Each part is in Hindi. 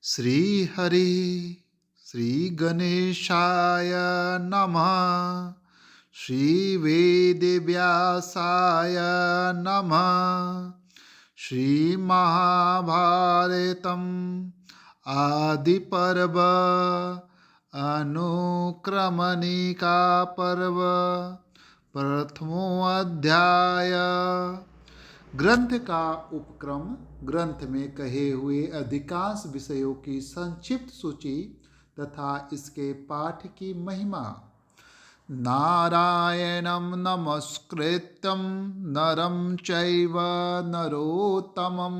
श्री हरि श्री गणेशाय नमः। श्री वेदव्यासाय नमः। श्री महाभारतम् आदि पर्व अनुक्रमणिका पर्व प्रथमो अध्याय। ग्रंथ का उपक्रम ग्रंथ में कहे हुए अधिकांश विषयों की संक्षिप्त सूची तथा इसके पाठ की महिमा। नारायणं नमस्कृत्यं नरं चैव नरोत्तमं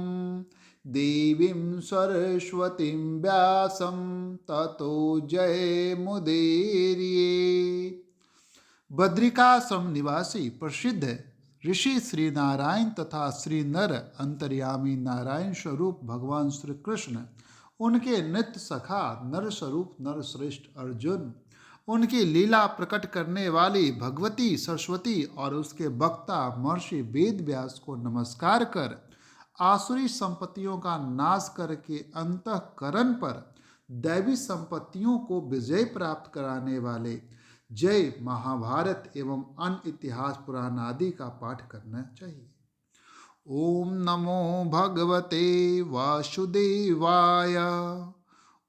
देवीं सरस्वतीं व्यासं ततो जयमुदीरये। बद्रिकाश्रम निवासी प्रसिद्ध ऋषि श्री नारायण तथा श्री नर अंतर्यामी नारायण स्वरूप भगवान श्री कृष्ण, उनके नित्य सखा नर स्वरूप नरश्रेष्ठ अर्जुन, उनकी लीला प्रकट करने वाली भगवती सरस्वती और उसके वक्ता महर्षि वेद व्यास को नमस्कार कर आसुरी संपत्तियों का नाश करके अंतःकरण पर दैवी संपत्तियों को विजय प्राप्त कराने वाले जय महाभारत एवं अन्य इतिहास पुराण आदि का पाठ करना चाहिए। ओम नमो भगवते वासुदेवाय।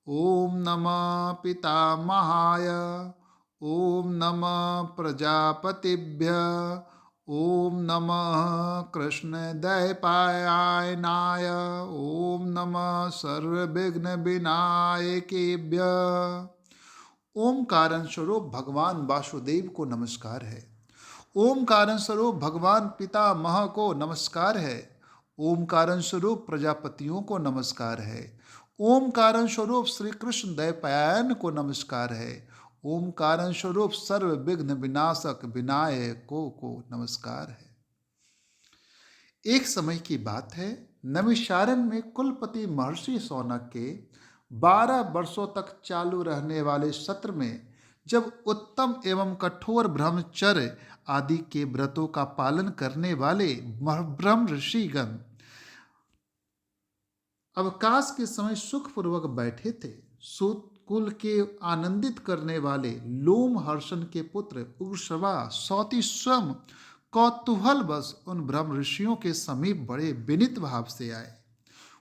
ओम नमः पितामहाय। ओम नमः प्रजापतिभ्य। ओम नमः कृष्णद्वैपायनाय। ओम नमः सर्वविघ्न विनायकेभ्य। ओम कारण स्वरूप भगवान वासुदेव को नमस्कार है। ओम कारण स्वरूप भगवान पितामह को नमस्कार है। ओम कारण स्वरूप प्रजापतियों को नमस्कार है। ओम कारण स्वरूप श्री कृष्ण द्वैपायन को नमस्कार है। ओम कारण स्वरूप सर्व विघ्न विनाशक विनायकों को नमस्कार है। एक समय की बात है, नैमिषारण्य में कुलपति महर्षि शौनक के 12 वर्षों तक चालू रहने वाले सत्र में जब उत्तम एवं कठोर ब्रह्मचर्य आदि के व्रतों का पालन करने वाले ब्रह्म ऋषिगण अवकाश के समय सुखपूर्वक बैठे थे, सूत कुल के आनंदित करने वाले लोम हर्षण के पुत्र उग्रश्रवा सौती स्वयं कौतूहलवश उन ब्रह्म ऋषियों के समीप बड़े विनीत भाव से आए।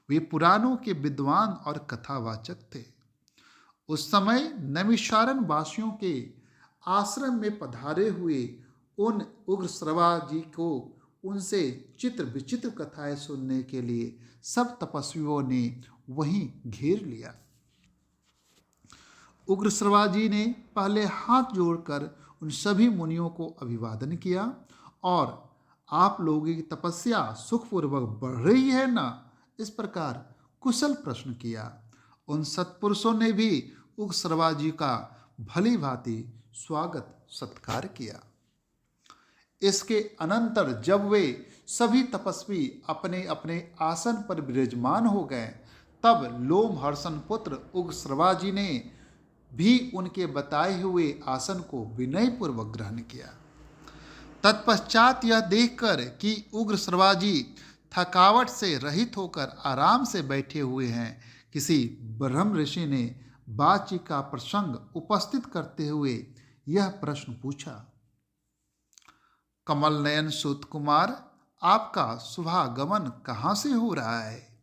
वे पुराणों के विद्वान और कथावाचक थे। उस समय नैमिषारण्य वासियों के आश्रम में पधारे हुए उन उग्रश्रवा जी को उनसे चित्र विचित्र कथाएं सुनने के लिए सब तपस्वियों ने वहीं घेर लिया। उग्रश्रवा जी ने पहले हाथ जोड़कर उन सभी मुनियों को अभिवादन किया और आप लोगों की तपस्या सुखपूर्वक बढ़ रही है ना, इस प्रकार कुशल प्रश्न किया। उन सत्पुरुषों ने भी उग्रश्रवा जी का भली भांति स्वागत सत्कार किया। इसके अनंतर जब वे सभी तपस्वी अपने अपने आसन पर विराजमान हो गए, तब लोमहर्षण पुत्र उग्रश्रवा जी ने भी उनके बताए हुए आसन को विनयपूर्वक ग्रहण किया। तत्पश्चात यह देखकर कि उग्रश्रवा जी थकावट से रहित होकर आराम से बैठे हुए हैं, किसी ब्रह्म ऋषि ने बातचीत का प्रसंग उपस्थित करते हुए यह प्रश्न पूछा। कमल नयन सूत कुमार, आपका शुभागमन कहाँ से हो रहा है?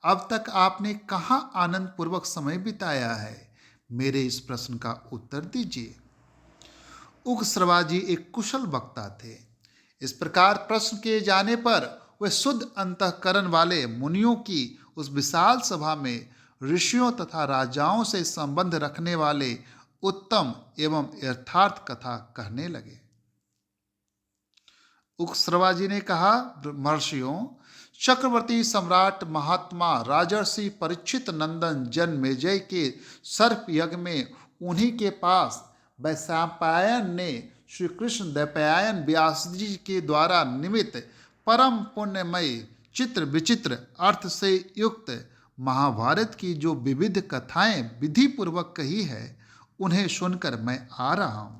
अब तक आपने कहाँ आनंद पूर्वक समय बिताया है? मेरे इस प्रश्न का उत्तर दीजिए। उग्रश्रवा जी एक कुशल वक्ता थे। इस प्रकार प्रश्न किए जाने पर वे शुद्ध अंतःकरण वाले मुनियों की उस विशाल सभा में ऋषियों तथा राजाओं से संबंध रखने वाले उत्तम एवं यथार्थ कथा कहने लगे। उग्रश्रवा जी ने कहा, महर्षियों, चक्रवर्ती सम्राट महात्मा राजर्षि परीक्षित नंदन जन्मेजय के सर्प यज्ञ में उन्हीं के पास वैशंपायन ने श्री कृष्ण द्वैपायन व्यास जी के द्वारा निमित्त परम पुण्यमय चित्र विचित्र अर्थ से युक्त महाभारत की जो विविध कथाएं विधि पूर्वक कही है, उन्हें सुनकर मैं आ रहा हूं।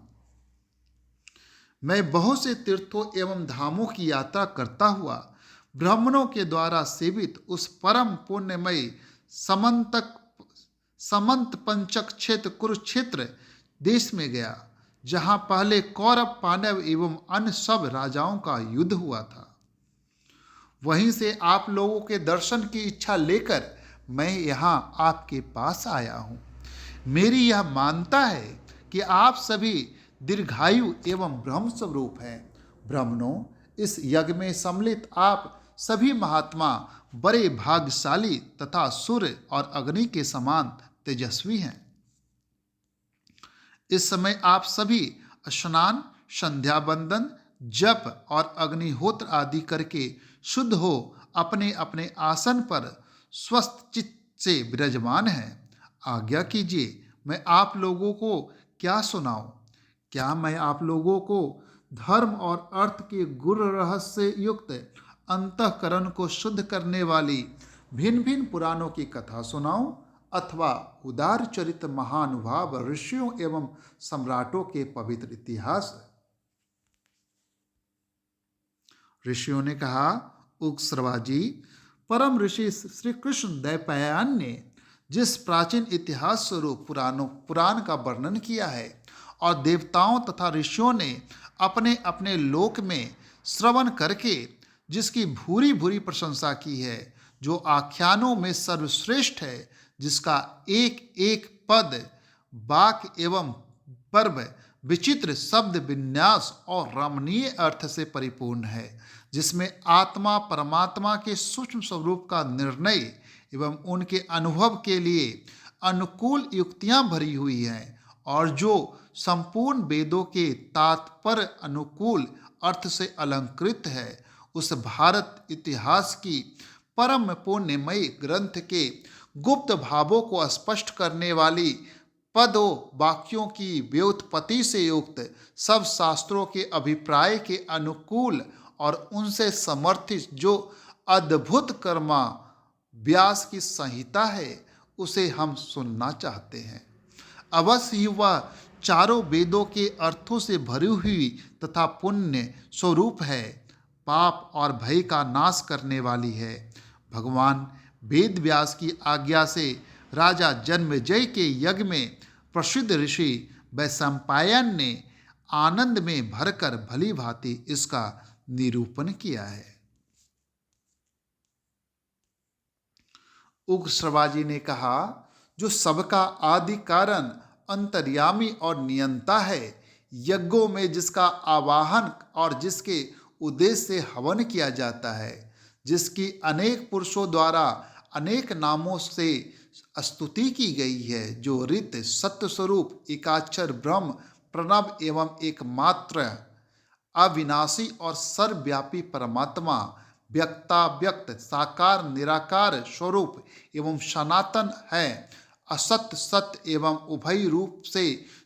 मैं बहुत से तीर्थों एवं धामों की यात्रा करता हुआ ब्राह्मणों के द्वारा सेवित उस परम पुण्यमय समंतक समंत पंचक क्षेत्र कुरुक्षेत्र देश में गया, जहां पहले कौरव, पांडव एवं अन्य सब राजाओं का युद्ध हुआ था। वहीं से आप लोगों के दर्शन की इच्छा लेकर मैं यहाँ आपके पास आया हूँ। मेरी यह मानता है कि आप सभी दीर्घायु एवं ब्रह्म स्वरूप हैं। ब्राह्मणों, इस यज्ञ में सम्मिलित आप सभी महात्मा बड़े भाग्यशाली तथा सूर्य और अग्नि के समान तेजस्वी हैं। इस समय आप सभी स्नान, संध्या वंदन, जप और अग्निहोत्र आदि करके शुद्ध हो अपने अपने आसन पर स्वस्थ चित्त से विराजमान हैं। आज्ञा कीजिए, मैं आप लोगों को क्या सुनाऊं? क्या मैं आप लोगों को धर्म और अर्थ के गुर रहस्य युक्त अंतःकरण को शुद्ध करने वाली भिन्न भिन्न पुराणों की कथा सुनाऊं, अथवा उदार चरित महानुभाव ऋषियों एवं सम्राटों के पवित्र इतिहास? ऋषियों ने कहा, उग्रश्रवा जी, परम ऋषि श्री कृष्ण द्वैपायन ने जिस प्राचीन इतिहास स्वरूप पुराण का वर्णन किया है और देवताओं तथा ऋषियों ने अपने अपने लोक में श्रवण करके जिसकी भूरी भूरी प्रशंसा की है, जो आख्यानों में सर्वश्रेष्ठ है, जिसका एक एक पद, वाक एवं पर्व विचित्र शब्द विन्यास और रमणीय अर्थ से परिपूर्ण है, जिसमें आत्मा परमात्मा के सूक्ष्म स्वरूप का निर्णय एवं उनके अनुभव के लिए अनुकूल युक्तियां भरी हुई हैं, और जो संपूर्ण वेदों के तात्पर्य अनुकूल अर्थ से अलंकृत है, उस भारत इतिहास की परम पुण्यमयी ग्रंथ के गुप्त भावों को स्पष्ट करने वाली पदों वाक्यों की व्युत्पत्ति से युक्त सब शास्त्रों के अभिप्राय के अनुकूल और उनसे समर्थित जो अद्भुत कर्मा व्यास की संहिता है, उसे हम सुनना चाहते हैं। अवश्य ही वह चारों वेदों के अर्थों से भरी हुई तथा पुण्य स्वरूप है, पाप और भय का नाश करने वाली है। भगवान वेद व्यास की आज्ञा से राजा जन्मेजय के यज्ञ में प्रसिद्ध ऋषि वैशंपायन ने आनंद में भरकर भली भांति इसका निरूपण किया है। उग्रश्रवा जी ने कहा, जो सबका आदि कारण, अंतर्यामी और नियंता है, यज्ञों में जिसका आवाहन और जिसके उद्देश्य से हवन किया जाता है, जिसकी अनेक पुरुषों द्वारा अनेक नामों से स्तुति की गई है, जो रित सत्य स्वरूप एकाक्षर ब्रह्म प्रणव एवं एकमात्र अविनाशी और सर्वव्यापी परमात्मा व्यक्ताव्यक्त साकार निराकार स्वरूप एवं सनातन है, असत सत्य एवं उभय रूप से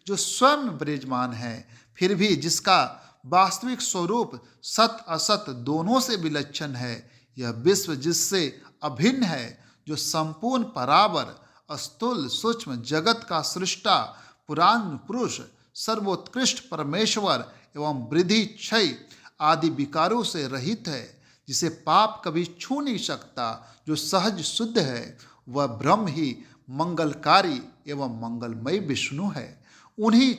जो स्वयं विराजमान है, फिर भी जिसका वास्तविक स्वरूप सत असत दोनों से विलक्षण है। यह विश्व जिससे अभिन्न है, जो संपूर्ण परावर स्थूल सूक्ष्म जगत का सृष्टा पुराण पुरुष सर्वोत्कृष्ट परमेश्वर एवं वृद्धि क्षय आदि विकारों से रहित है, जिसे पाप कभी छू नहीं सकता, जो सहज शुद्ध है, वह ब्रह्म ही मंगलकारी एवं मंगलमय विष्णु है। उन्हीं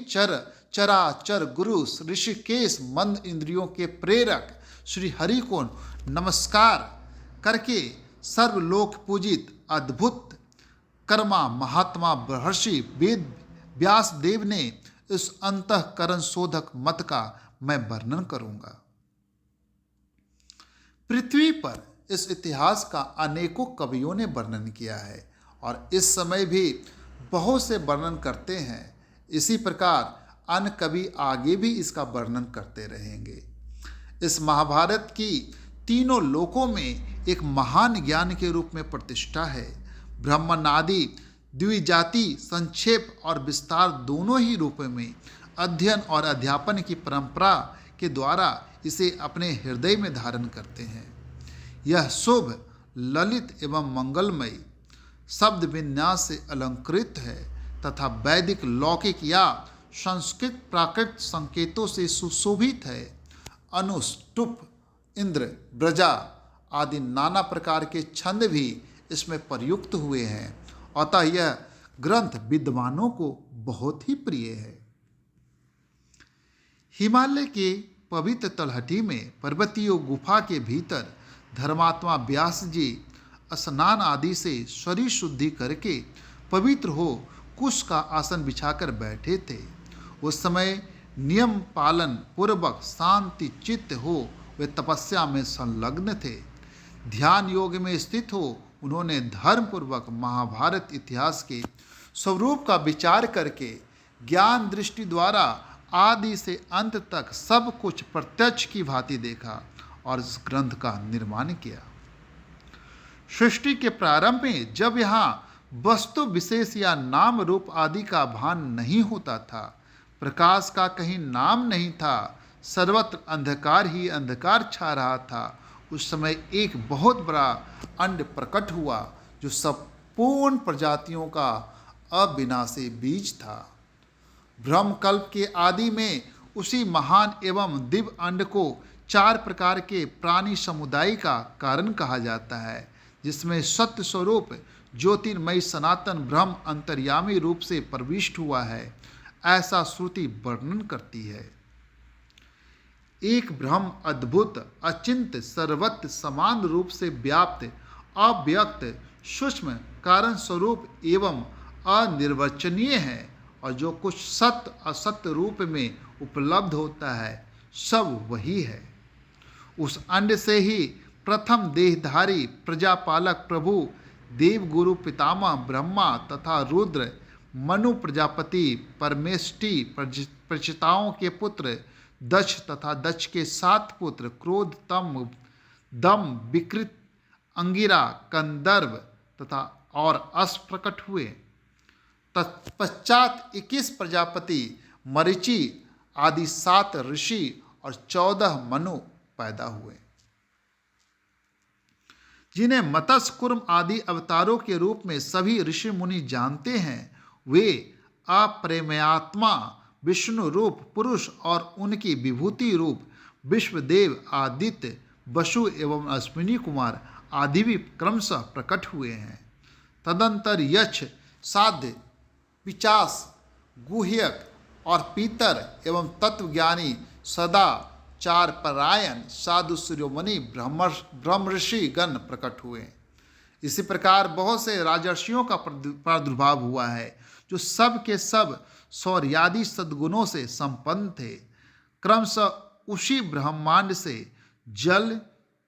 चराचर गुरु ऋषिकेश मंद इंद्रियों के प्रेरक श्री हरि को नमस्कार करके सर्वलोक पूजित अद्भुत कर्मा महात्मा महर्षि वेद व्यास देव ने इस अंतःकरण शोधक मत का मैं वर्णन करूंगा। पृथ्वी पर इस इतिहास का अनेकों कवियों ने वर्णन किया है और इस समय भी बहुत से वर्णन करते हैं। इसी प्रकार अन्य कवि आगे भी इसका वर्णन करते रहेंगे। इस महाभारत की तीनों लोकों में एक महान ज्ञान के रूप में प्रतिष्ठा है। ब्रह्मनादि द्विजाति संक्षेप और विस्तार दोनों ही रूपों में अध्ययन और अध्यापन की परंपरा के द्वारा इसे अपने हृदय में धारण करते हैं। यह शुभ ललित एवं मंगलमय शब्द विन्यास से अलंकृत है तथा वैदिक लौकिक या संस्कृत प्राकृत संकेतों से सुशोभित है। अनुष्टुप इंद्र ब्रजा आदि नाना प्रकार के छंद भी इसमें प्रयुक्त हुए हैं। अतः यह ग्रंथ विद्वानों को बहुत ही प्रिय है। हिमालय के पवित्र तलहटी में पर्वतीय गुफा के भीतर धर्मात्मा व्यास जी स्नान आदि से शरीर शुद्धि करके पवित्र हो कुश का आसन बिछाकर बैठे थे। उस समय नियम पालन पूर्वक शांति चित्त हो वे तपस्या में संलग्न थे। ध्यान योग में स्थित हो उन्होंने धर्म पूर्वक महाभारत इतिहास के स्वरूप का विचार करके ज्ञान दृष्टि द्वारा आदि से अंत तक सब कुछ प्रत्यक्ष की भांति देखा और इस ग्रंथ का निर्माण किया। सृष्टि के प्रारंभ में जब यहाँ वस्तु विशेष या नाम रूप आदि का भान नहीं होता था, प्रकाश का कहीं नाम नहीं था, सर्वत्र अंधकार ही अंधकार छा रहा था, उस समय एक बहुत बड़ा अंड प्रकट हुआ जो संपूर्ण प्रजातियों का अविनाशी बीज था। ब्रह्मकल्प के आदि में उसी महान एवं दिव्य अंड को 4 प्रकार के प्राणी समुदाय का कारण कहा जाता है, जिसमें सत्य स्वरूप ज्योतिर्मय सनातन ब्रह्म अंतर्यामी रूप से प्रविष्ट हुआ है, ऐसा श्रुति वर्णन करती है। एक ब्रह्म अद्भुत अचिंत्य सर्वत्र समान रूप से व्याप्त अव्यक्त सूक्ष्म कारण स्वरूप एवं अनिर्वचनीय है, और जो कुछ सत्य असत्य रूप में उपलब्ध होता है सब वही है। उस अंड से ही प्रथम देहधारी प्रजापालक प्रभु देवगुरु पितामह ब्रह्मा तथा रुद्र मनु प्रजापति परमेष्टि प्रचिताओं के पुत्र दक्ष तथा दक्ष के 7 पुत्र क्रोध तम दम विकृत अंगिरा कंदर्व तथा और अस प्रकट हुए। तत्पश्चात 21 प्रजापति मरीचि आदि 7 ऋषि और 14 मनु पैदा हुए, जिन्हें मत्स्य कुर्म आदि अवतारों के रूप में सभी ऋषि मुनि जानते हैं। वे अप्रेमयात्मा विष्णु रूप पुरुष और उनकी विभूति रूप विश्वदेव आदित्य वसु एवं अश्विनी कुमार आदि भी क्रमशः प्रकट हुए हैं। तदंतर यक्ष साध्य पिचास गुह्यक और पीतर एवं तत्वज्ञानी सदा 4 परायण साधु शिरोमणि ब्रह्म ऋषि गण प्रकट हुए। इसी प्रकार बहुत से राजर्षियों का प्रादुर्भाव हुआ है, जो सब के सब शौर्यादि सद्गुणों से संपन्न थे। क्रमशः उसी ब्रह्मांड से जल,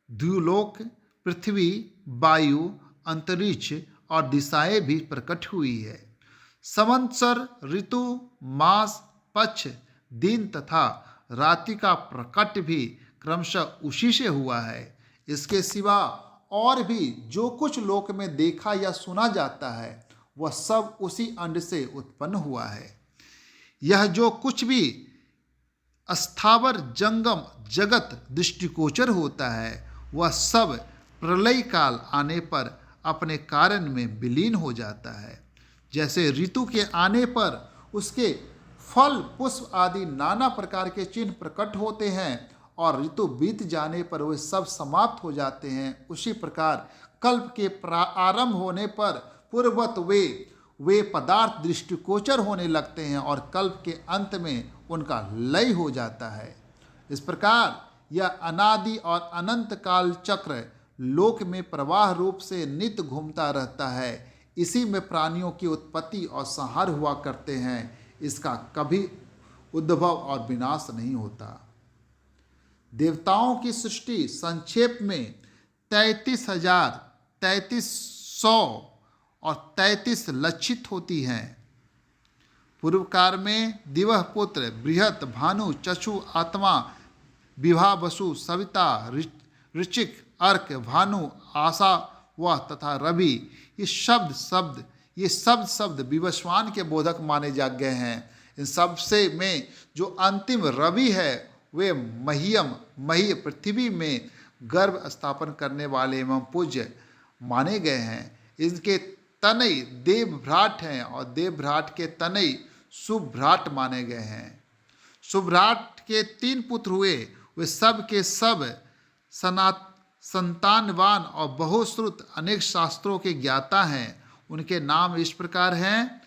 द्युलोक, पृथ्वी, वायु, अंतरिक्ष और दिशाएं भी प्रकट हुई है। संवत्सर, ऋतु, मास, पक्ष, दिन तथा रात्रि का प्रकट भी क्रमशः उसी से हुआ है। इसके सिवा और भी जो कुछ लोक में देखा या सुना जाता है वह सब उसी अंड से उत्पन्न हुआ है। यह जो कुछ भी स्थावर जंगम जगत दृष्टिगोचर होता है वह सब प्रलय काल आने पर अपने कारण में विलीन हो जाता है। जैसे ऋतु के आने पर उसके फल पुष्प आदि नाना प्रकार के चिन्ह प्रकट होते हैं और ऋतु बीत जाने पर वे सब समाप्त हो जाते हैं, उसी प्रकार कल्प के आरंभ होने पर पूर्ववत वे पदार्थ दृष्टिगोचर होने लगते हैं और कल्प के अंत में उनका लय हो जाता है। इस प्रकार यह अनादि और अनंत काल चक्र लोक में प्रवाह रूप से नित्य घूमता रहता है। इसी में प्राणियों की उत्पत्ति और संहार हुआ करते हैं। इसका कभी उद्भव और विनाश नहीं होता। देवताओं की सृष्टि संक्षेप में 33,000, 3300 और 33 लक्षित होती हैं। पूर्व काल में दिवह पुत्र बृहत भानु चक्षु आत्मा विभा वसु सविता ऋचिक अर्क भानु आशा वह तथा रवि ये सब शब्द विवस्वान के बोधक माने जा गए हैं। इन सब से में जो अंतिम रवि है वे मही पृथ्वी में गर्भ स्थापन करने वाले एवं पूज्य माने गए हैं। इनके तनय देवभ्राट हैं और देवभ्राट के तनय शुभभ्राट माने गए हैं। शुभभ्राट के 3 पुत्र हुए, वे सब के सब संतानवान और बहुश्रुत अनेक शास्त्रों के ज्ञाता हैं। उनके नाम इस प्रकार हैं: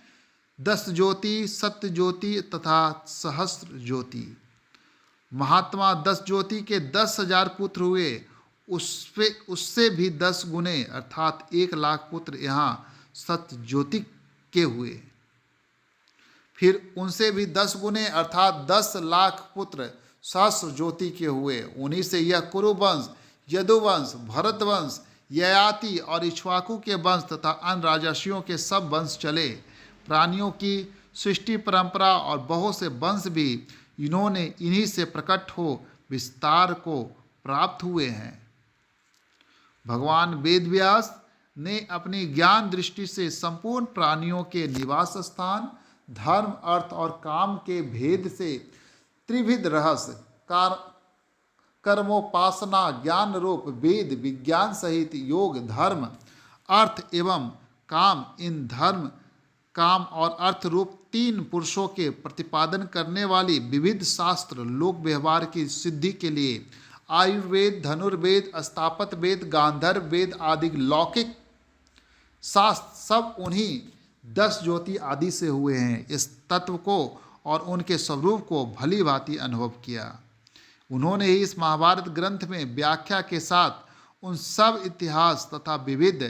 10 ज्योति, सत्य ज्योति तथा सहस्त्र ज्योति। महात्मा 10 ज्योति के 10,000 पुत्र हुए, उससे भी 10 गुने अर्थात 1,00,000 पुत्र यहाँ सत्य ज्योति के हुए। फिर उनसे भी 10 गुने अर्थात 10,00,000 पुत्र सहस्त्र ज्योति के हुए। उन्हीं से यह कुरुवंश, यदुवंश, भरतवंश, ययाति और इक्ष्वाकु के वंश तथा अन्य राजर्षियों के सब वंश चले। प्राणियों की सृष्टि परंपरा और बहुत से वंश भी इन्हीं से प्रकट हो विस्तार को प्राप्त हुए हैं। भगवान वेदव्यास ने अपनी ज्ञान दृष्टि से संपूर्ण प्राणियों के निवास स्थान, धर्म, अर्थ और काम के भेद से त्रिविध रहस्य, कर्मोपासना, ज्ञान रूप वेद विज्ञान सहित योग, धर्म, अर्थ एवं काम, इन धर्म, काम और अर्थ रूप 3 पुरुषों के प्रतिपादन करने वाली विविध शास्त्र लोक व्यवहार की सिद्धि के लिए आयुर्वेद, धनुर्वेद, स्थापत्य वेद, गांधर्व वेद आदि लौकिक शास्त्र सब उन्हीं 10 ज्योति आदि से हुए हैं। इस तत्व को और उनके स्वरूप को भली भांति अनुभव किया। उन्होंने ही इस महाभारत ग्रंथ में व्याख्या के साथ उन सब इतिहास तथा विविध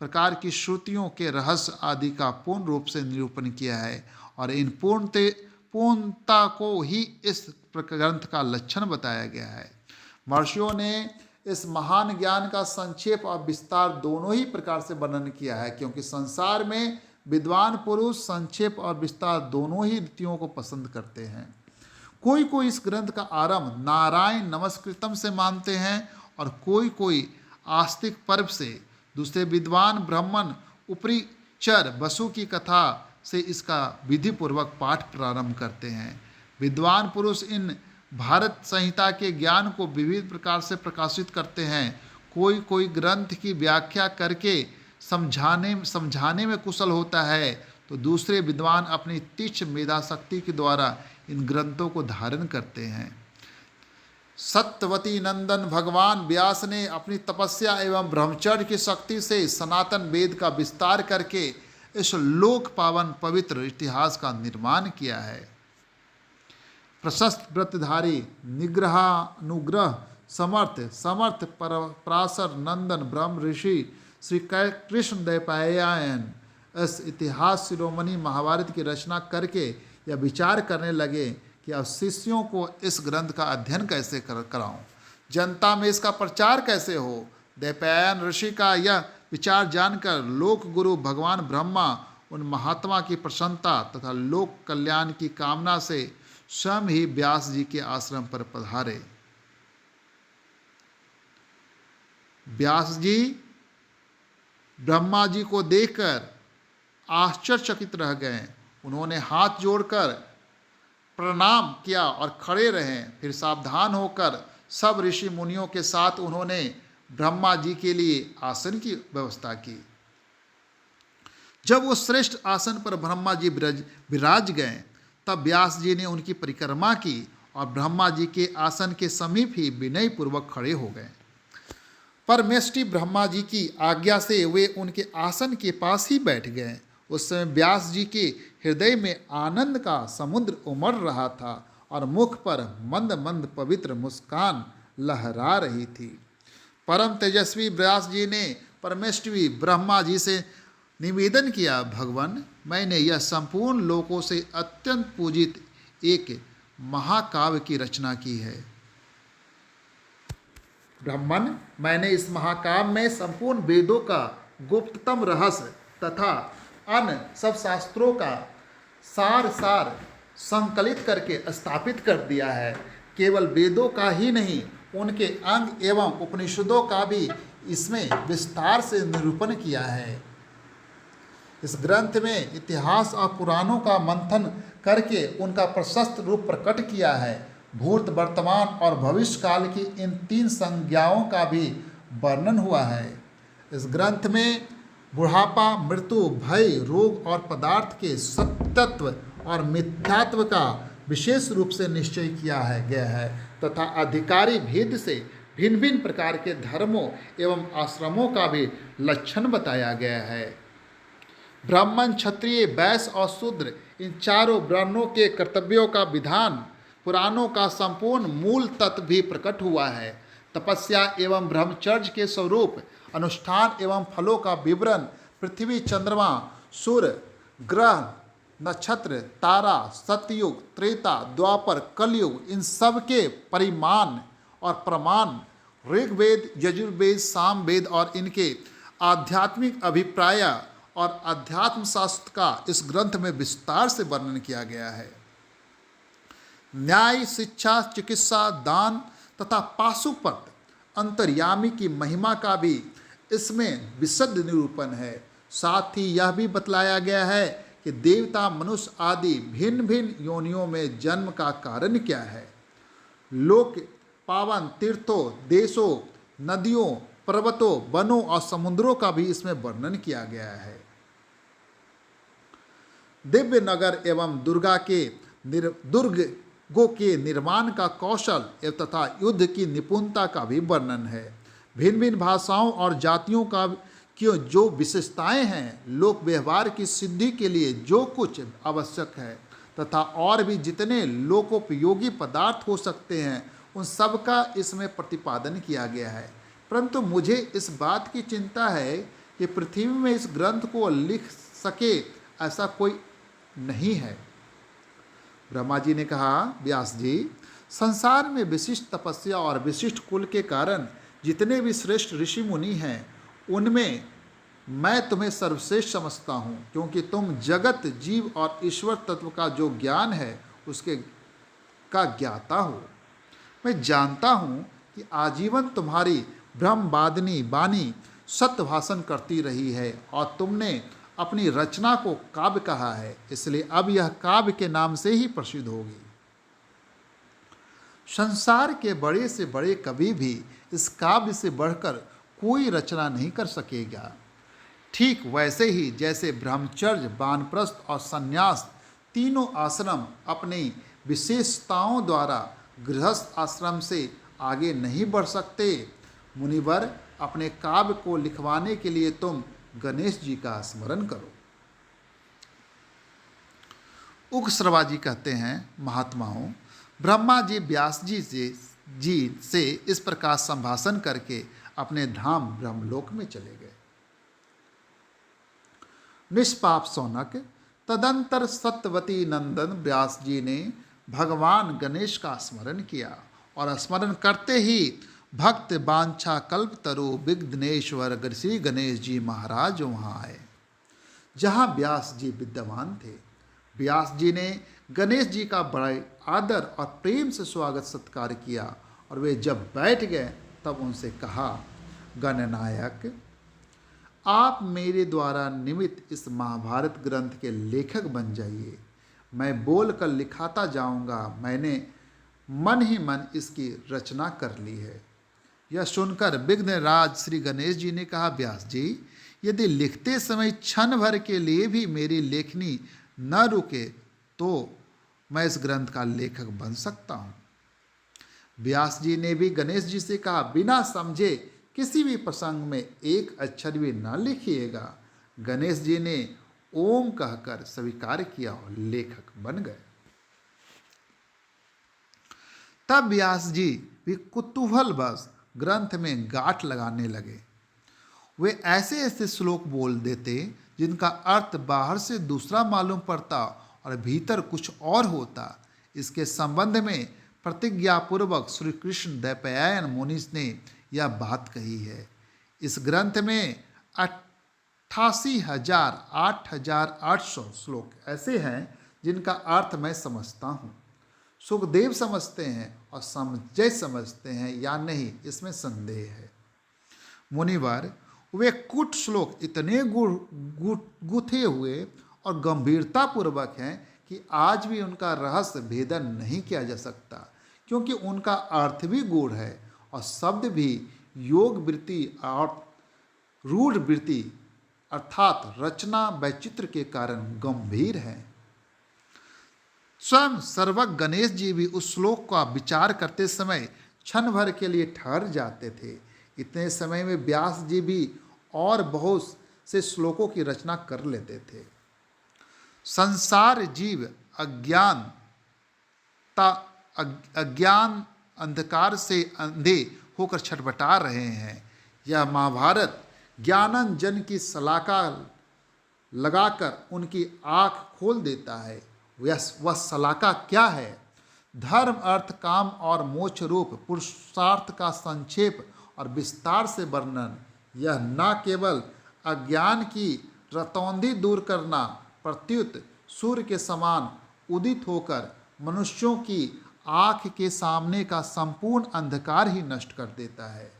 प्रकार की श्रुतियों के रहस्य आदि का पूर्ण रूप से निरूपण किया है और इन पूर्णता को ही इस ग्रंथ का लक्षण बताया गया है। महर्षियों ने इस महान ज्ञान का संक्षेप और विस्तार दोनों ही प्रकार से वर्णन किया है, क्योंकि संसार में विद्वान पुरुष संक्षेप और विस्तार दोनों ही रीतियों को पसंद करते हैं। कोई कोई इस ग्रंथ का आरंभ नारायण नमस्कृतम से मानते हैं और कोई आस्तिक पर्व से। दूसरे विद्वान ब्राह्मण उपरिचर वसु की कथा से इसका विधि पूर्वक पाठ प्रारंभ करते हैं। विद्वान पुरुष इन भारत संहिता के ज्ञान को विविध प्रकार से प्रकाशित करते हैं। कोई ग्रंथ की व्याख्या करके समझाने में कुशल होता है, तो दूसरे विद्वान अपनी तीक्ष्ण मेधा शक्ति के द्वारा इन ग्रंथों को धारण करते हैं। सत्यवती नंदन भगवान व्यास ने अपनी तपस्या एवं ब्रह्मचर्य की शक्ति से सनातन वेद का विस्तार करके इस लोक पावन पवित्र इतिहास का निर्माण किया है। प्रशस्त व्रतधारी, निग्रहानुग्रह समर्थ पराशर नंदन ब्रह्म ऋषि श्री कृष्ण द्वैपायन इस इतिहास शिरोमणि महाभारत की रचना करके यह विचार करने लगे कि अब शिष्यों को इस ग्रंथ का अध्ययन कैसे कराऊं, जनता में इसका प्रचार कैसे हो। द्वैपायन ऋषि का यह विचार जानकर लोक गुरु भगवान ब्रह्मा उन महात्मा की प्रसन्नता तथा लोक कल्याण की कामना से स्वयं ही व्यास जी के आश्रम पर पधारे। व्यास जी ब्रह्मा जी को देखकर आश्चर्यचकित रह गए। उन्होंने हाथ जोड़कर प्रणाम किया और खड़े रहे। फिर सावधान होकर सब ऋषि मुनियों के साथ उन्होंने ब्रह्मा जी के लिए आसन की व्यवस्था की। जब वो श्रेष्ठ आसन पर ब्रह्मा जी विराज गए, तब व्यास जी ने उनकी परिक्रमा की और ब्रह्मा जी के आसन के समीप ही विनय पूर्वक खड़े हो गए। परमेष्टि ब्रह्मा जी की आज्ञा से वे उनके आसन के पास ही बैठ गए। उस समय व्यास जी के हृदय में आनंद का समुद्र उमड़ रहा था और मुख पर मंद मंद पवित्र मुस्कान लहरा रही थी। परम तेजस्वी व्यास जी ने परमेष्टि ब्रह्मा जी से निवेदन किया, भगवान, मैंने यह संपूर्ण लोकों से अत्यंत पूजित एक महाकाव्य की रचना की है। ब्राह्मण, मैंने इस महाकाव्य में संपूर्ण वेदों का गुप्ततम रहस्य तथा अन्य सब शास्त्रों का सार संकलित करके स्थापित कर दिया है। केवल वेदों का ही नहीं, उनके अंग एवं उपनिषदों का भी इसमें विस्तार से निरूपण किया है। इस ग्रंथ में इतिहास और पुराणों का मंथन करके उनका प्रशस्त रूप प्रकट किया है। भूत, वर्तमान और भविष्य काल की इन 3 संज्ञाओं का भी वर्णन हुआ है। इस ग्रंथ में बुढ़ापा, मृत्यु, भय, रोग और पदार्थ के सत्यत्व और मिथ्यात्व का विशेष रूप से निश्चय किया गया है तथा अधिकारी भेद से भिन्न भिन्न प्रकार के धर्मों एवं आश्रमों का भी लक्षण बताया गया है। ब्राह्मण, क्षत्रिय, वैश्य और शूद्र, इन चारों वर्णों के कर्तव्यों का विधान पुराणों का संपूर्ण मूल तत्व भी प्रकट हुआ है। तपस्या एवं ब्रह्मचर्य के स्वरूप, अनुष्ठान एवं फलों का विवरण, पृथ्वी, चंद्रमा, सूर्य, ग्रह, नक्षत्र, तारा, सतयुग, त्रेता, द्वापर, कलयुग, इन सब के परिमाण और प्रमाण ऋग्वेद, यजुर्वेद, सामवेद और इनके आध्यात्मिक अभिप्राय और अध्यात्म शास्त्र का इस ग्रंथ में विस्तार से वर्णन किया गया है। न्याय, शिक्षा, चिकित्सा, दान तथा पाशुपत अंतर्यामी की महिमा का भी इसमें विशद निरूपण है। साथ ही यह भी बतलाया गया है कि देवता, मनुष्य आदि भिन्न भिन्न योनियों में जन्म का कारण क्या है। लोक पावन तीर्थों, देशों, नदियों, पर्वतों, वनों और समुद्रों का भी इसमें वर्णन किया गया है। दिव्य नगर एवं दुर्गों के निर्माण का कौशल एवं तथा युद्ध की निपुणता का भी वर्णन है। भिन्न भिन्न भाषाओं और जातियों का की जो विशेषताएं हैं, लोक व्यवहार की सिद्धि के लिए जो कुछ आवश्यक है तथा और भी जितने लोकोपयोगी पदार्थ हो सकते हैं, उन सब का इसमें प्रतिपादन किया गया है। परंतु मुझे इस बात की चिंता है कि पृथ्वी में इस ग्रंथ को लिख सके ऐसा कोई नहीं है। ब्रह्मा जी ने कहा, व्यास जी, संसार में विशिष्ट तपस्या और विशिष्ट कुल के कारण जितने भी श्रेष्ठ ऋषि मुनि हैं, उनमें मैं तुम्हें सर्वश्रेष्ठ समझता हूँ, क्योंकि तुम जगत, जीव और ईश्वर तत्व का जो ज्ञान है उसके का ज्ञाता हो। मैं जानता हूँ कि आजीवन तुम्हारी ब्रह्मवादिनी वाणी सत्य भाषण करती रही है और तुमने अपनी रचना को काव्य कहा है, इसलिए अब यह काव्य के नाम से ही प्रसिद्ध होगी। संसार के बड़े से बड़े कवि भी इस काव्य से बढ़कर कोई रचना नहीं कर सकेगा। ठीक वैसे ही जैसे ब्रह्मचर्य, वानप्रस्थ और संन्यास तीनों आश्रम अपनी विशेषताओं द्वारा गृहस्थ आश्रम से आगे नहीं बढ़ सकते, मुनिवर, अपने काव्य को लिखवाने के लिए तुम गणेश जी का स्मरण करो। उग्रश्रवा जी कहते हैं, महात्माओं, ब्रह्मा जी व्यास जी से इस प्रकार संभाषण करके अपने धाम ब्रह्मलोक में चले गए। निष्पाप शौनक, तदंतर सत्यवती नंदन व्यास जी ने भगवान गणेश का स्मरण किया और स्मरण करते ही भक्त बांछा कल्पतरु विघ्नेश्वर श्री गणेश जी महाराज वहाँ आए, जहाँ व्यास जी विद्यमान थे। व्यास जी ने गणेश जी का बड़े आदर और प्रेम से स्वागत सत्कार किया और वे जब बैठ गए तब उनसे कहा, गणनायक, आप मेरे द्वारा निमित्त इस महाभारत ग्रंथ के लेखक बन जाइए। मैं बोल कर लिखाता जाऊंगा, मैंने मन ही मन इसकी रचना कर ली है। यह सुनकर विघ्नराज श्री गणेश जी ने कहा, व्यास जी, यदि लिखते समय क्षण भर के लिए भी मेरी लेखनी न रुके तो मैं इस ग्रंथ का लेखक बन सकता हूँ। व्यास जी ने भी गणेश जी से कहा, बिना समझे किसी भी प्रसंग में एक अक्षर भी न लिखिएगा। गणेश जी ने ओम कहकर स्वीकार किया और लेखक बन गए। तब व्यास जी भी कुतूहलवश ग्रंथ में गांठ लगाने लगे। वे ऐसे ऐसे श्लोक बोल देते जिनका अर्थ बाहर से दूसरा मालूम पड़ता और भीतर कुछ और होता। इसके संबंध में प्रतिज्ञापूर्वक श्री कृष्ण द्वैपायन मुनि ने यह बात कही है। इस ग्रंथ में 88,800 श्लोक ऐसे हैं जिनका अर्थ मैं समझता हूँ। सुखदेव समझते हैं और संजय समझते हैं या नहीं, इसमें संदेह है। मुनिवर, वे कुट श्लोक इतने गुथे हुए और गंभीरतापूर्वक हैं कि आज भी उनका रहस्य भेदन नहीं किया जा सकता, क्योंकि उनका अर्थ भी गूढ़ है और शब्द भी योग वृत्ति और रूढ़ वृत्ति अर्थात रचना वैचित्र के कारण गंभीर है। स्वयं सर्वज्ञ गणेश जी भी उस श्लोक का विचार करते समय क्षण भर के लिए ठहर जाते थे। इतने समय में व्यास जी भी और बहुत से श्लोकों की रचना कर लेते थे। संसार जीव अज्ञान अंधकार से अंधे होकर छटपटा रहे हैं। यह महाभारत ज्ञानांजन की सलाखा लगाकर उनकी आँख खोल देता है। वह सलाखा क्या है? धर्म, अर्थ, काम और मोक्ष रूप पुरुषार्थ का संक्षेप और विस्तार से वर्णन। यह न केवल अज्ञान की रतौंधी दूर करना, प्रत्युत सूर्य के समान उदित होकर मनुष्यों की आँख के सामने का संपूर्ण अंधकार ही नष्ट कर देता है।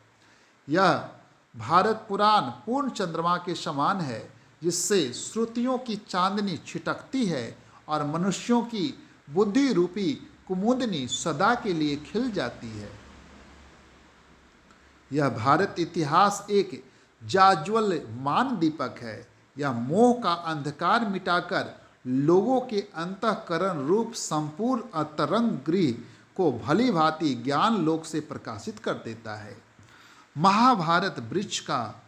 यह भारत पुराण पूर्ण चंद्रमा के समान है, जिससे श्रुतियों की चांदनी छिटकती है और मनुष्यों की बुद्धि रूपी कुमुदनी सदा के लिए खिल जाती है। यह भारत इतिहास एक जाज्वल मान दीपक है। यह मोह का अंधकार मिटाकर लोगों के अंतःकरण रूप संपूर्ण अंतरंग गृह को भली भांति ज्ञान लोक से प्रकाशित कर देता है। महाभारत वृक्ष का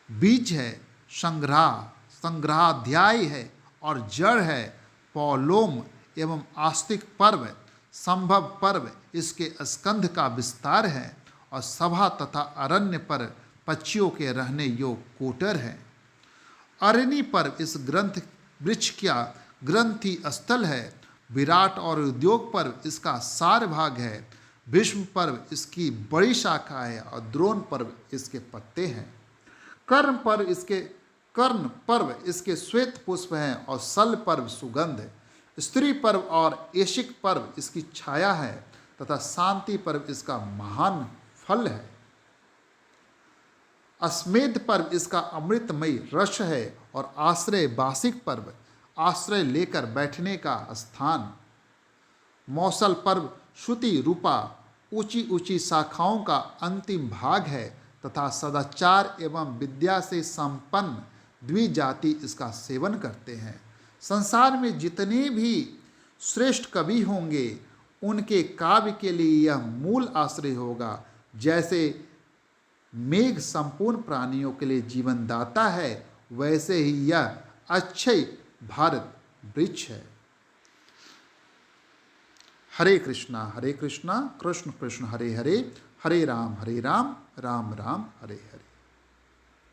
बीज है, संग्रहाध्याय है और जड़ है। पौलोम एवं आस्तिक पर्व, संभव पर्व इसके स्कंध का विस्तार है और सभा तथा अरण्य पर पक्षियों के रहने योग्य कोटर है। अरणी पर्व इस ग्रंथ वृक्ष का ग्रंथि स्थल है। विराट और उद्योग पर्व इसका सार भाग है। भीष्म पर्व इसकी बड़ी शाखा है और द्रोण पर्व इसके पत्ते हैं। कर्ण पर्व इसके श्वेत पुष्प हैं और सल पर्व सुगंध है। स्त्री पर्व और एशिक पर्व इसकी छाया है तथा शांति पर्व इसका महान फल है। अश्वमेध पर्व इसका अमृतमयी रस है और आश्रय बासिक पर्व आश्रय लेकर बैठने का स्थान। मौसल पर्व श्रुति रूपा ऊंची ऊंची शाखाओं का अंतिम भाग है तथा सदाचार एवं विद्या से संपन्न द्विजाति इसका सेवन करते हैं। संसार में जितने भी श्रेष्ठ कवि होंगे उनके काव्य के लिए यह मूल आश्रय होगा। जैसे मेघ संपूर्ण प्राणियों के लिए जीवनदाता है, वैसे ही यह अक्षय भारत वृक्ष है। हरे कृष्णा कृष्ण कृष्ण हरे हरे, हरे राम राम राम हरे हरे।